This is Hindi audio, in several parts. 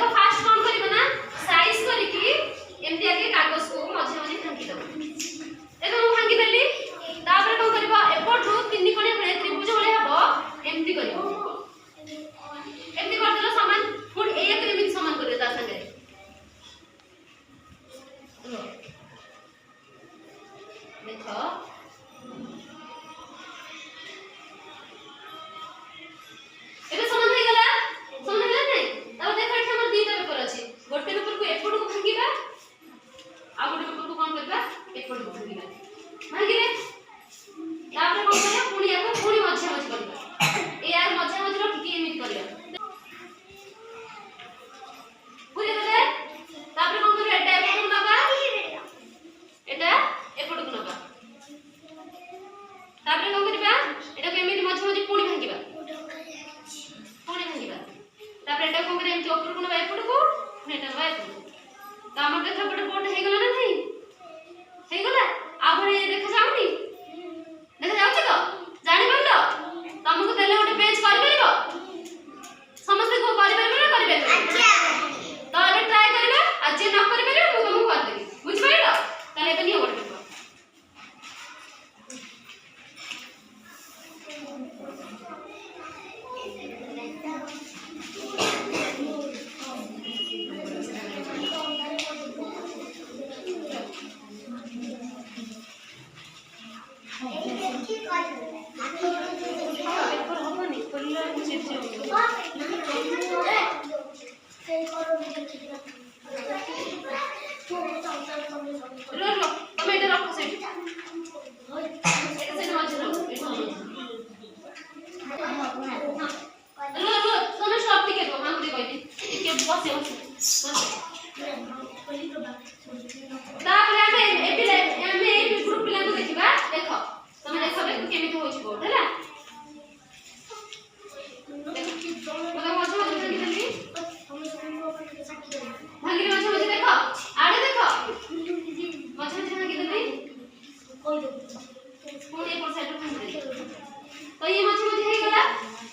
देखो फास्ट कौन करिबो ना साइज करिकी एमती आके कागज को मझे मझे भांगी दो। देखो मु भांगी देली तापर कोन करिबो एपटू तीन कोणे भले त्रिभुज भले हबो एमती करिबो। एमती कर देला समान पुण एक एमती समान करियो ता संगे देखो एबे समान हो गला नै तब देखो एठा हमर दीटा पेपर अछि गोटे पेपर को एपटू को भांगीबा आ गोटे पेपर को कोन करबा एपटू को भांगीबा भांगीले तापर कोन करबा पुणी याको पुणी मझे मझे करबा ए यार मझे मझे रखी एमित करबा बुझे गले तापर कोन करबा एटा एपटू नबा एटा एपटू को नबा तापर कोन करबा एटा को एमित मझे मझे पुणी भांगीबा पुणी भांगीबा तापर एटा कोन करबा एमित ऊपर को नबा एपटू को नेटा नबा एपटू तो हमर देखा गोटे बोर्ड हे गला ना नहीं हे गला आ भरे देखा जाउनी देखा जाउछ तो जानि परलो तुमको देले गोटे पेज कर परबो समस्त को कर परबो ना कर परबो अच्छा तो अबे ट्राई करबा आज जे न कर परबो मु तुमको कर देबी बुझ परलो तले एबे नियो गोटे पेपर तो ये मछली मछली हे गला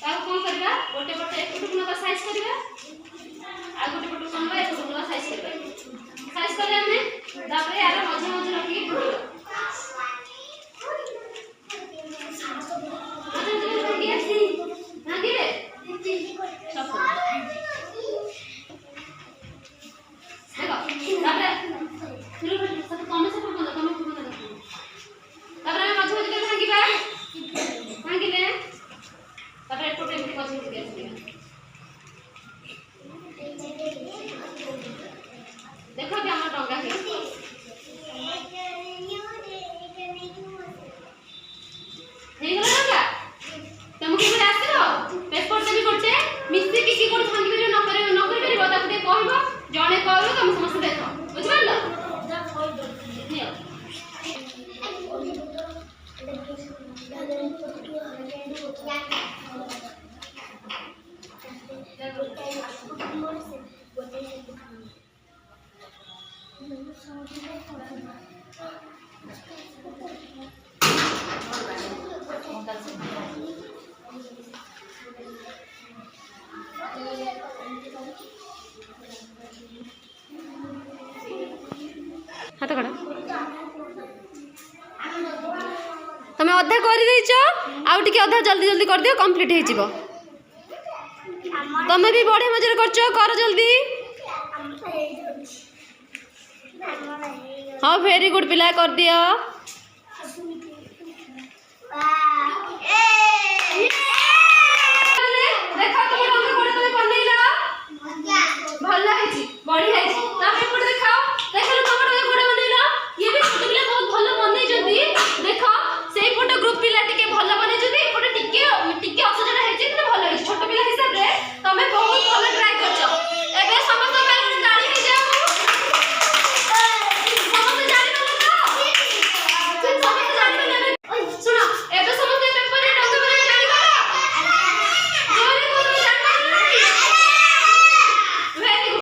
ताको कोन करबा गोटे पटे एपटू नबा साइज करबा आ गोटे पटू कोनबा एपटू नबा साइज करबा साइज करले हमें तापर यार मझे मझे रखी भांगिले सब देखो तापर फिर सब कमे से पकड़ कमे से पकड़ तापर हम मझे मझे भांगिबा भांगिले तापर एपटू एमती मझे मझे देखो कि हमर डंगा है हेगला डंगा तुमको भी आसीबो पेपर से भी गोटे मिस्त्री की कोन भांगी बिरो न करे परबो ताको दे कहबो जणे कहलो तुम समस्त देखो बुझ परलो नियो हाथ कड़ा तुम अधा कर आउ टिके अधा जल्दी जल्दी कर दियो कंप्लीट हो जिवो तुम भी बढ़िया मजे कर जल्दी हाँ वेरी गुड पिला कर दियो।